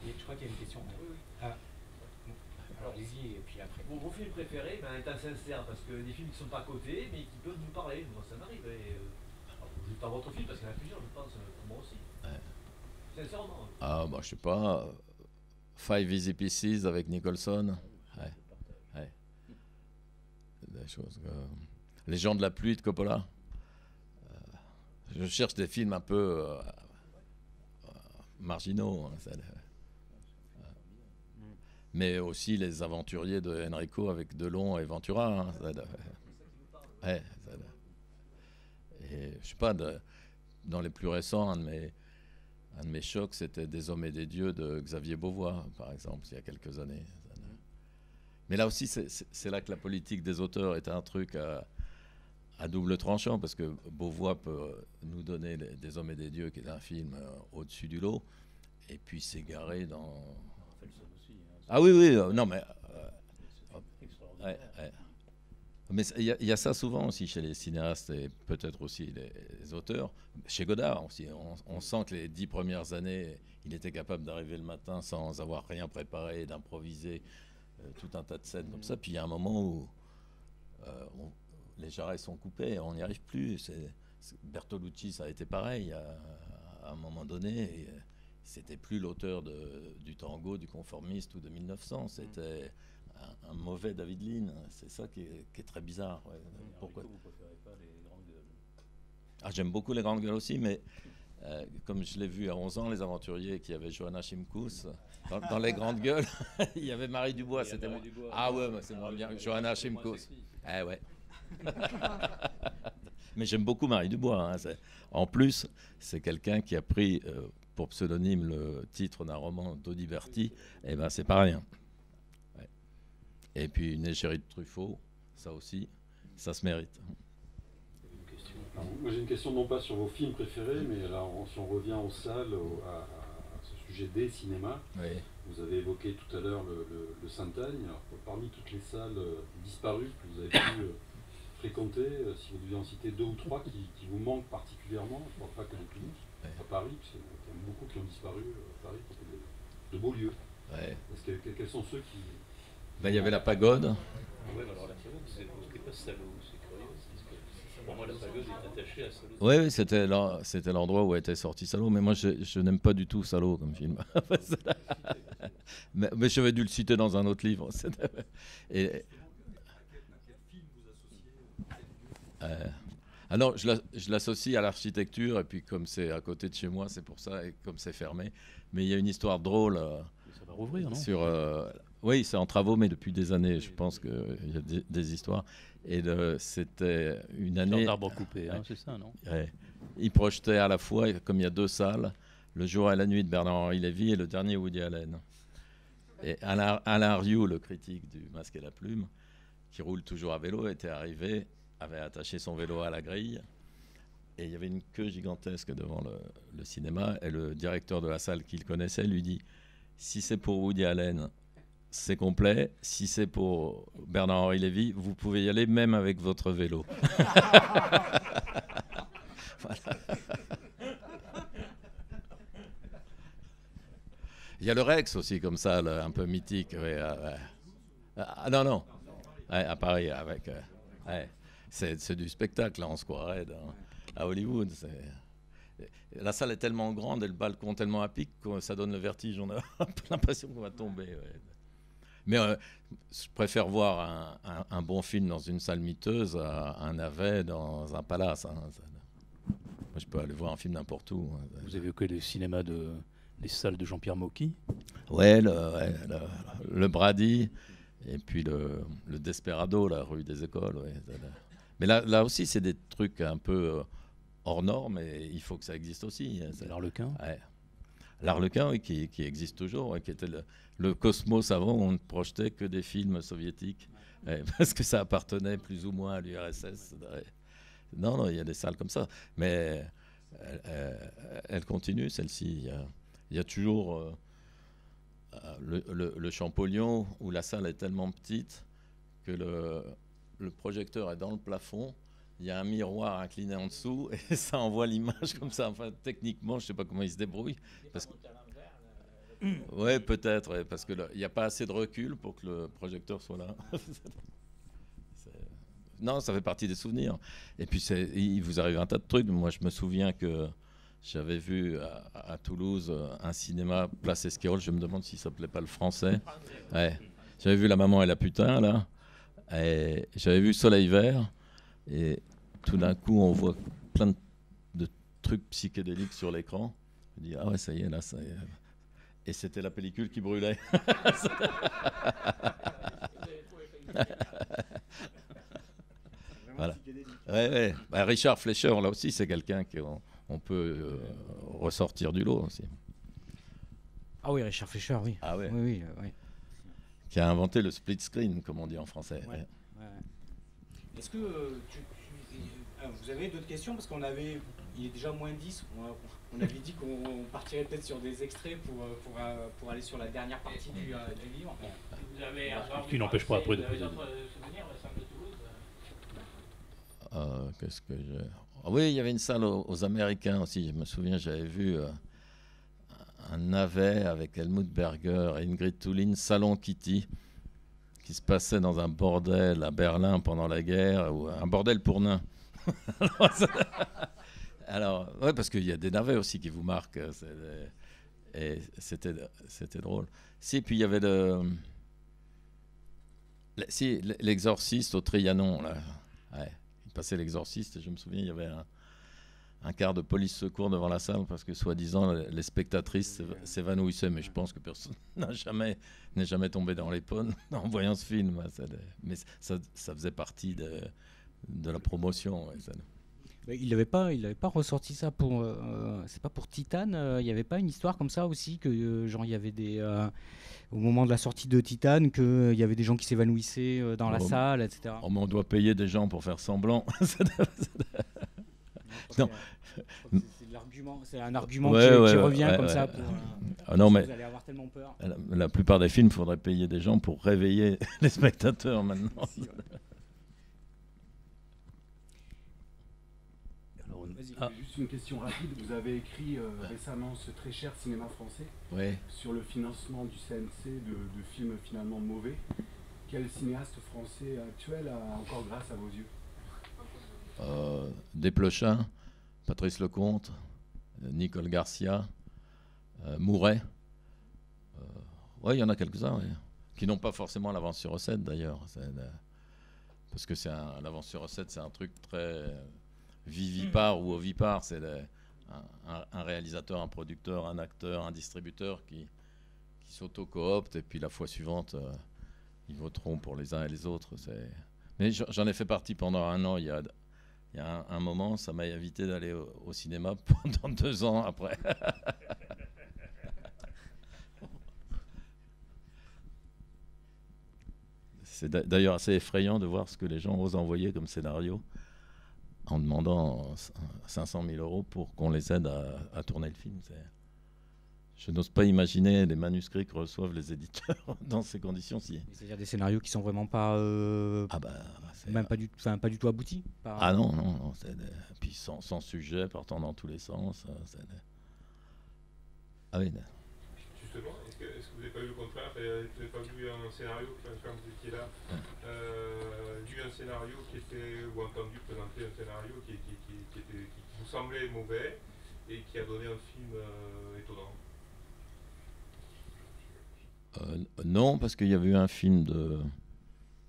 Je crois qu'il y a une question. Alors, allez-y, et puis après. Mon film préféré est insincère, parce que des films qui ne sont pas cotés, mais qui peuvent nous parler. Moi, ça m'arrive. Juste dans votre film, parce qu'il y en a plusieurs, je pense, pour moi aussi. Sincèrement. Je sais pas. Five Easy Pieces avec Nicholson. Des choses. Les gens de la pluie de Coppola. Je cherche des films un peu marginaux. Hein, mais aussi les aventuriers de Enrico avec Delon et Ventura. Hein, ouais, et je sais pas, dans les plus récents, un de mes chocs, c'était Des hommes et des dieux de Xavier Beauvois, par exemple, il y a quelques années. Mais là aussi, c'est là que la politique des auteurs est un truc à double tranchant, parce que Beauvois peut nous donner Des hommes et des dieux, qui est un film au-dessus du lot, et puis s'égarer dans... Ah oui, non, mais... ouais. Mais il y a ça souvent aussi chez les cinéastes et peut-être aussi les auteurs. Chez Godard aussi, on sent que les 10 premières années, il était capable d'arriver le matin sans avoir rien préparé, d'improviser tout un tas de scènes comme ça. Puis il y a un moment où les jarrets sont coupés, on n'y arrive plus. Bertolucci, ça a été pareil à un moment donné. C'était plus l'auteur du tango, du conformiste ou de 1900. C'était un mauvais David Lean. C'est ça qui est très bizarre. Ouais. Pourquoi vous préférez pas les grandes gueules? J'aime beaucoup les grandes gueules aussi, mais comme je l'ai vu à 11 ans, les aventuriers qui avaient Johanna Shimkus, dans les grandes gueules, il y avait Marie Dubois. C'était Marie Dubois. Ah ouais, c'est moins bien. Johanna Shimkus. Ah ouais. Mais j'aime beaucoup Marie Dubois. Hein. En plus, c'est quelqu'un qui a pris pour pseudonyme le titre d'un roman d'Audiberti. Et ben, c'est pas rien. Ouais. Et puis une égérie de Truffaut, ça aussi, ça se mérite. Moi j'ai une question non pas sur vos films préférés, mais alors, si on revient aux salles, à ce sujet des cinémas, oui. Vous avez évoqué tout à l'heure le Sainte-Agne. Alors, parmi toutes les salles disparues que vous avez pu fréquenter, si vous deviez en citer 2 ou 3 qui vous manquent particulièrement, je ne parle pas que de Toulouse, à Paris, parce qu'il y en a beaucoup qui ont disparu à Paris, de beaux lieux. Ouais. Quels sont ceux qui... Il y avait la Pagode. Oui, alors la Pagode, c'était pas Salo, c'est curieux. Pour moi, la Pagode est attachée à Salo. Oui, c'était l'endroit où était sorti Salo, mais moi je n'aime pas du tout Salo comme film. mais j'avais dû le citer dans un autre livre. Et, alors, je l'associe à l'architecture, et puis comme c'est à côté de chez moi, c'est pour ça, et comme c'est fermé. Mais il y a une histoire drôle ça va rouvrir, non sur... oui, c'est en travaux, mais depuis des années. Je pense qu'il y a des histoires. Et c'était une année... D'arbres coupés, hein, c'est ça, non? Ouais. Il projetait à la fois, comme il y a 2 salles, Le jour et la nuit de Bernard-Henri Lévy et le dernier Woody Allen. Et Alain Rioux, le critique du Masque et la Plume, qui roule toujours à vélo, était arrivé, avait attaché son vélo à la grille, et il y avait une queue gigantesque devant le cinéma, et le directeur de la salle qu'il connaissait lui dit « Si c'est pour Woody Allen, c'est complet. Si c'est pour Bernard-Henri Lévy, vous pouvez y aller même avec votre vélo. » Voilà. Il y a le Rex aussi, comme ça, un peu mythique. Ouais. Ah non. Ouais, à Paris, avec... ouais. C'est du spectacle, là, on se croirait à Hollywood. La salle est tellement grande et le balcon tellement à pic que ça donne le vertige. On a l'impression qu'on va tomber. Ouais. Mais je préfère voir un bon film dans une salle miteuse à un navet dans un palace. Hein. Moi, je peux aller voir un film n'importe où. Vous avez vu que les cinémas les salles de Jean-Pierre Mocky? Ouais, le Brady, et puis le Desperado, la rue des Écoles. Ouais. Mais là aussi, c'est des trucs un peu hors normes, et il faut que ça existe aussi. L'Arlequin? Ouais. L'Arlequin, oui, qui existe toujours, ouais, qui était le Cosmos avant, où on ne projetait que des films soviétiques, parce que ça appartenait plus ou moins à l'URSS. Non, il y a des salles comme ça. Mais elle continue, celle-ci. Il y a toujours le Champollion, où la salle est tellement petite que le projecteur est dans le plafond. Il y a un miroir incliné en dessous et ça envoie l'image comme ça. Enfin, techniquement, je ne sais pas comment ils se débrouillent. Oui, peut-être, ouais, parce qu'il n'y a pas assez de recul pour que le projecteur soit là. Non, ça fait partie des souvenirs. Et puis, il vous arrive un tas de trucs. Moi, je me souviens que j'avais vu à Toulouse un cinéma Place Esquirol. Je me demande s'il ne s'appelait pas le Français. Ouais. J'avais vu La Maman et la Putain, là. Et j'avais vu Soleil Vert. Et tout d'un coup, on voit plein de trucs psychédéliques sur l'écran. Je dis, ah ouais, ça y est, là, ça y est. Et c'était la pellicule qui brûlait. Voilà. Ouais. Bah, Richard Fleischer, là aussi, c'est quelqu'un qu'on peut ressortir du lot aussi. Ah oui, Richard Fleischer, oui. Ah ouais. Oui. Qui a inventé le split screen, comme on dit en français. Ouais. Est-ce que vous avez d'autres questions? Parce il est déjà moins 10. On avait dit qu'on partirait peut-être sur des extraits pour aller sur la dernière partie du livre. Vous avez Qui n'empêche pas après de poser. poser. D'autres souvenirs, la salle de Toulouse Qu'est-ce que j'ai... Ah oui, il y avait une salle aux Américains aussi. Je me souviens, j'avais vu un navet avec Helmut Berger et Ingrid Thulin, Salon Kitty, qui se passait dans un bordel à Berlin pendant la guerre, ou un bordel pour nains. Alors, ouais, parce qu'il y a des navets aussi qui vous marquent. Et c'était drôle. Si, puis il y avait l'exorciste au Trianon, là. Ouais. Il passait l'exorciste et je me souviens, il y avait un quart de police secours devant la salle parce que soi-disant les spectatrices s'évanouissaient, mais je pense que personne n'est jamais tombé dans les pommes en voyant ce film. Mais ça faisait partie de la promotion. Ouais, Il n'avait pas ressorti ça pour. C'est pas pour Titane. Il n'y avait pas une histoire comme ça aussi que genre il y avait au moment de la sortie de Titane qu'il y avait des gens qui s'évanouissaient dans la salle, etc. Oh, mais on doit payer des gens pour faire semblant. Non. C'est un argument qui revient comme ça. Non, mais vous allez avoir tellement peur. La plupart des films, il faudrait payer des gens pour réveiller les spectateurs maintenant. Juste une question rapide. Vous avez écrit récemment ce très cher cinéma français sur le financement du CNC de films finalement mauvais. Quel cinéaste français actuel a encore grâce à vos yeux? Desplechin, Patrice Lecomte, Nicole Garcia, Mouret. Il y en a quelques-uns qui n'ont pas forcément l'avance sur recette d'ailleurs. Parce que l'avance sur recette, c'est un truc très vivipare ou ovipare. C'est un réalisateur, un producteur, un acteur, un distributeur qui s'auto-coopte et puis la fois suivante, ils voteront pour les uns et les autres. Mais j'en ai fait partie pendant un an. Il y a un moment, ça m'a évité d'aller au cinéma pendant 2 ans après. C'est d'ailleurs assez effrayant de voir ce que les gens osent envoyer comme scénario en demandant 500 000 € pour qu'on les aide à tourner le film. Je n'ose pas imaginer les manuscrits que reçoivent les éditeurs dans ces conditions-ci. C'est-à-dire des scénarios qui sont vraiment pas, même pas du tout aboutis. Ah non. Puis sans sujet, partant dans tous les sens. Ah oui. Justement, est-ce que vous n'avez pas eu le contraire? Vous n'avez pas vu un scénario quand vous étiez là, lu un scénario ou entendu présenter un scénario qui vous semblait mauvais et qui a donné un film étonnant? Non, parce qu'il y avait eu un film de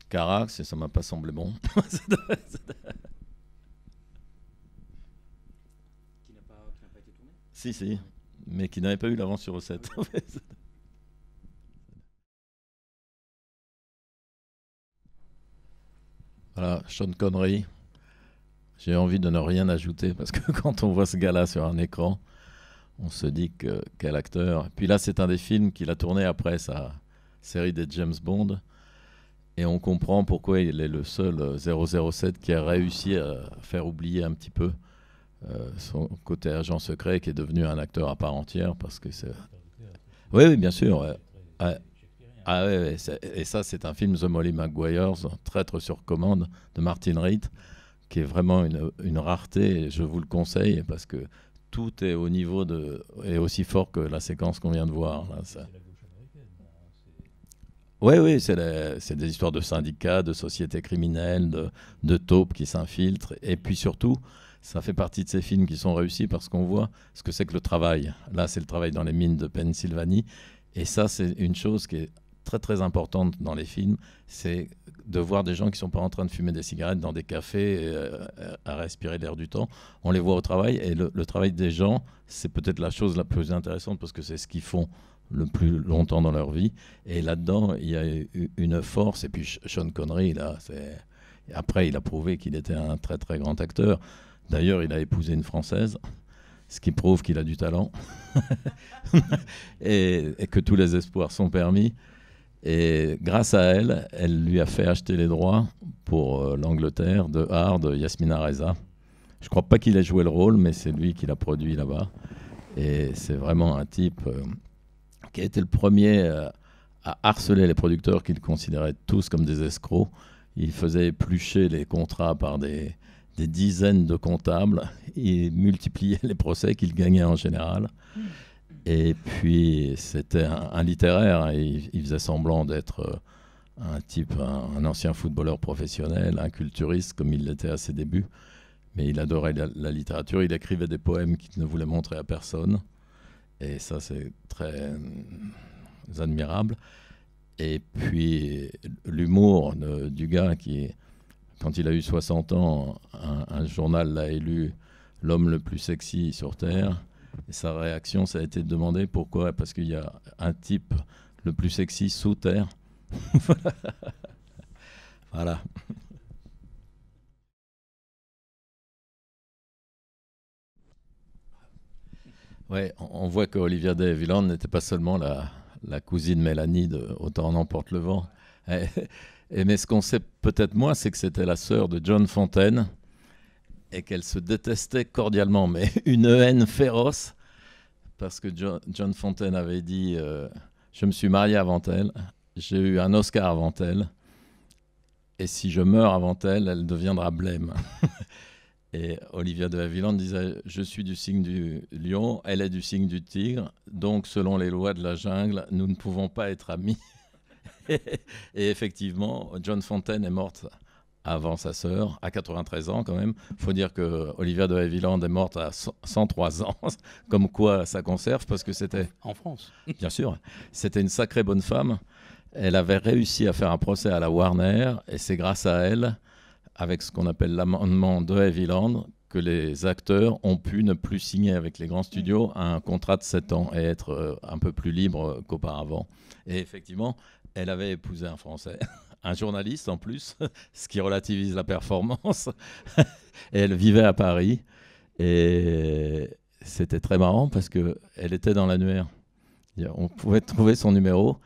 Carax et ça m'a pas semblé bon. Qui n'a pas été tourné? Si, mais qui n'avait pas eu l'avance sur recette. Voilà, Sean Connery. J'ai envie de ne rien ajouter parce que quand on voit ce gars-là sur un écran, on se dit quel acteur. Puis là, c'est un des films qu'il a tourné après sa série des James Bond. Et on comprend pourquoi il est le seul 007 qui a réussi à faire oublier un petit peu son côté agent secret, qui est devenu un acteur à part entière. Parce que c'est... Oui, bien sûr. Ouais. Et ça, c'est un film, The Molly Maguires, Traître sur commande, de Martin Ritt, qui est vraiment une rareté. Et je vous le conseille parce que tout est au niveau est aussi fort que la séquence qu'on vient de voir. Là, ça. Oui, c'est des histoires de syndicats, de sociétés criminelles, de taupes qui s'infiltrent. Et puis surtout, ça fait partie de ces films qui sont réussis parce qu'on voit ce que c'est que le travail. Là, c'est le travail dans les mines de Pennsylvanie. Et ça, c'est une chose qui est très, très importante dans les films. C'est de voir des gens qui ne sont pas en train de fumer des cigarettes dans des cafés, à respirer l'air du temps. On les voit au travail, et le travail des gens, c'est peut-être la chose la plus intéressante, parce que c'est ce qu'ils font le plus longtemps dans leur vie. Et là-dedans, il y a une force. Et puis Sean Connery, là, après, il a prouvé qu'il était un très très grand acteur. D'ailleurs, il a épousé une Française, ce qui prouve qu'il a du talent et que tous les espoirs sont permis. Et grâce à elle, elle lui a fait acheter les droits pour l'Angleterre de Hard, Yasmina Reza. Je ne crois pas qu'il ait joué le rôle, mais c'est lui qui l'a produit là-bas. Et c'est vraiment un type qui a été le premier à harceler les producteurs qu'il considérait tous comme des escrocs. Il faisait éplucher les contrats par des dizaines de comptables. Il multipliait les procès qu'il gagnait en général. Et puis, c'était un littéraire. Hein. Il faisait semblant d'être un ancien footballeur professionnel, un culturiste, comme il l'était à ses débuts. Mais il adorait la littérature. Il écrivait des poèmes qu'il ne voulait montrer à personne. Et ça, c'est très admirable. Et puis, l'humour du gars qui, quand il a eu 60 ans, un journal l'a élu l'homme le plus sexy sur Terre. Et sa réaction, ça a été de demander pourquoi. Parce qu'il y a un type le plus sexy sous terre. Voilà. Ouais, on voit qu'Olivia de Havilland n'était pas seulement la cousine Mélanie de Autant en emporte le vent. Mais ce qu'on sait peut-être moins, c'est que c'était la sœur de John Fontaine et qu'elle se détestait cordialement, mais une haine féroce, parce que John Fontaine avait dit je me suis marié avant elle, j'ai eu un Oscar avant elle, et si je meurs avant elle, elle deviendra blême. Et Olivia de Havilland disait je suis du signe du lion, elle est du signe du tigre, donc selon les lois de la jungle, nous ne pouvons pas être amis. Et effectivement, John Fontaine est morte avant sa sœur, à 93 ans quand même. Il faut dire que Olivia de Havilland est morte à 103 ans, comme quoi ça conserve, parce que c'était... En France. Bien sûr, c'était une sacrée bonne femme. Elle avait réussi à faire un procès à la Warner, et c'est grâce à elle, avec ce qu'on appelle l'amendement de Havilland, que les acteurs ont pu ne plus signer avec les grands studios un contrat de 7 ans et être un peu plus libre qu'auparavant. Et effectivement, elle avait épousé un Français, un journaliste en plus, ce qui relativise la performance. Et elle vivait à Paris. Et c'était très marrant parce qu'elle était dans l'annuaire. On pouvait trouver son numéro.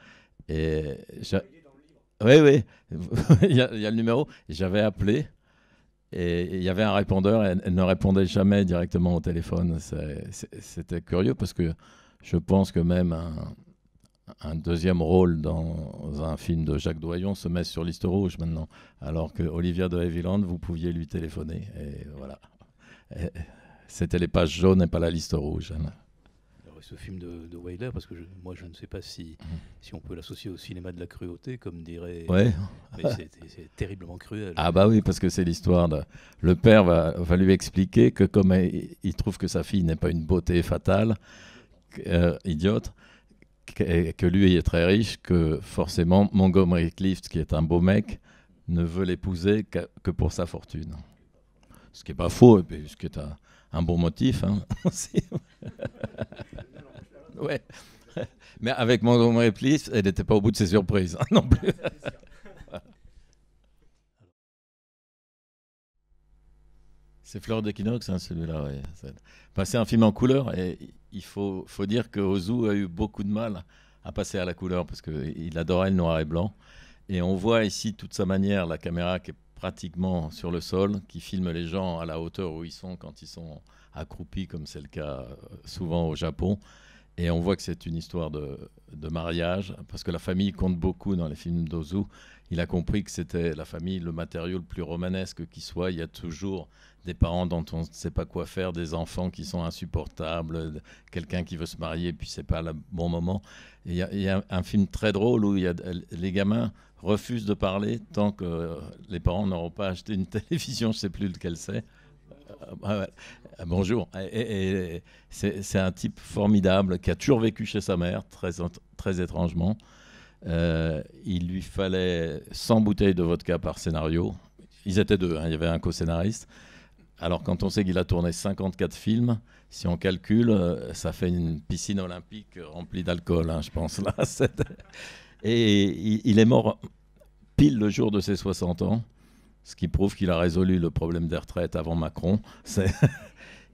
Et oui, il y a le numéro. J'avais appelé. Et il y avait un répondeur, et elle ne répondait jamais directement au téléphone. C'était curieux parce que je pense que même un deuxième rôle dans un film de Jacques Doyon se met sur liste rouge maintenant, alors que Olivia de Havilland, vous pouviez lui téléphoner. Et voilà. C'était les pages jaunes et pas la liste rouge. Alors, ce film de Wyler, parce que moi je ne sais pas si on peut l'associer au cinéma de la cruauté, comme dirait... Ouais. Mais c'est terriblement cruel. Ah bah oui, parce que c'est l'histoire de... Le père va lui expliquer que comme il trouve que sa fille n'est pas une beauté fatale, idiote, que lui est très riche, que forcément Montgomery Clift, qui est un beau mec, ne veut l'épouser que pour sa fortune. Ce qui n'est pas faux, et puis ce qui est un bon motif. Hein, ouais. Mais avec Montgomery Clift, elle n'était pas au bout de ses surprises hein, non plus. C'est Fleur d'Équinoxe, hein, celui-là. Ouais. C'est un film en couleur et il faut dire que Ozu a eu beaucoup de mal à passer à la couleur parce qu'il adorait le noir et blanc. Et on voit ici toute sa manière, la caméra qui est pratiquement sur le sol, qui filme les gens à la hauteur où ils sont quand ils sont accroupis, comme c'est le cas souvent au Japon. Et on voit que c'est une histoire de mariage, parce que la famille compte beaucoup dans les films d'Ozu. Il a compris que c'était la famille, le matériau le plus romanesque qui soit. Il y a toujours des parents dont on ne sait pas quoi faire, des enfants qui sont insupportables, quelqu'un qui veut se marier puis c'est pas le bon moment. Et il y a un film très drôle où les gamins refusent de parler tant que les parents n'auront pas acheté une télévision, je ne sais plus lequel c'est. Bonjour. Et c'est un type formidable qui a toujours vécu chez sa mère, très étrangement. il lui fallait 100 bouteilles de vodka par scénario. Ils étaient deux, hein, il y avait un co-scénariste. Alors quand on sait qu'il a tourné 54 films, si on calcule, ça fait une piscine olympique remplie d'alcool, hein, je pense. Là, et il est mort pile le jour de ses 60 ans, ce qui prouve qu'il a résolu le problème des retraites avant Macron.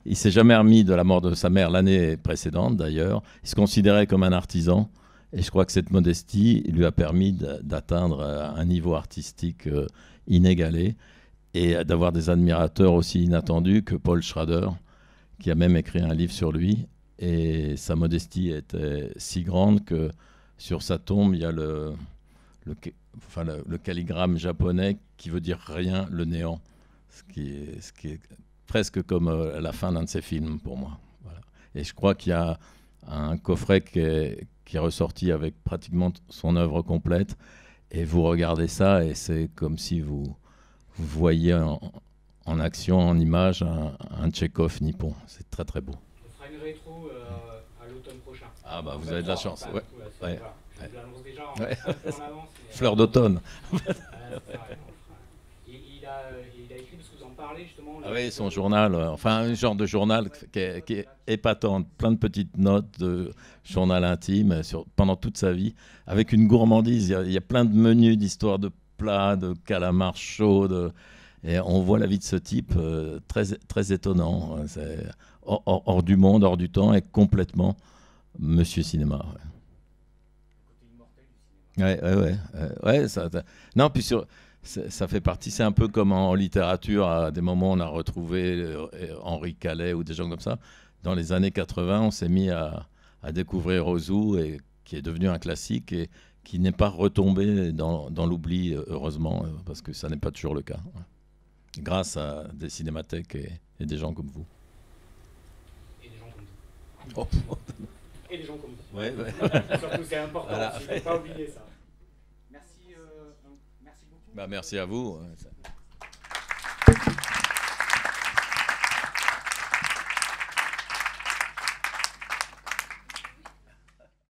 Il ne s'est jamais remis de la mort de sa mère l'année précédente, d'ailleurs. Il se considérait comme un artisan. Et je crois que cette modestie lui a permis d'atteindre un niveau artistique inégalé et d'avoir des admirateurs aussi inattendus que Paul Schrader, qui a même écrit un livre sur lui. Et sa modestie était si grande que sur sa tombe, il y a le calligramme japonais qui veut dire rien, le néant, ce qui est presque comme la fin d'un de ses films pour moi. Voilà. Et je crois qu'il y a un coffret qui est ressorti avec pratiquement son œuvre complète. Et vous regardez ça et c'est comme si vous voyez en action, en image, un Tchekhov nippon. C'est très très beau. On fera une rétro à l'automne prochain. Ah bah vous avez de la chance. Ouais. Voilà. Je vous l'annonce déjà un peu en avance. Fleur d'automne. Il a écrit, parce que vous en parlez justement. Ah oui, son journal, enfin un genre de journal qui est épatant, plein de petites notes de journal intime pendant toute sa vie, avec une gourmandise. Il y a plein de menus d'histoires de plats, de calamars chauds, et on voit la vie de ce type très, très étonnant. C'est hors du monde, hors du temps, et complètement Monsieur Cinéma. Ouais, ça, non, puis ça fait partie, c'est un peu comme en littérature, à des moments on a retrouvé Henri Calais ou des gens comme ça. Dans les années 80, on s'est mis à découvrir Ozu, qui est devenu un classique et qui n'est pas retombé dans l'oubli, heureusement, parce que ça n'est pas toujours le cas. Grâce à des cinémathèques et des gens comme vous. Et des gens comme vous. Oh. Et des gens comme vous. Ouais. Surtout, c'est important, il ne faut pas oublier ça. Merci beaucoup. Merci à vous.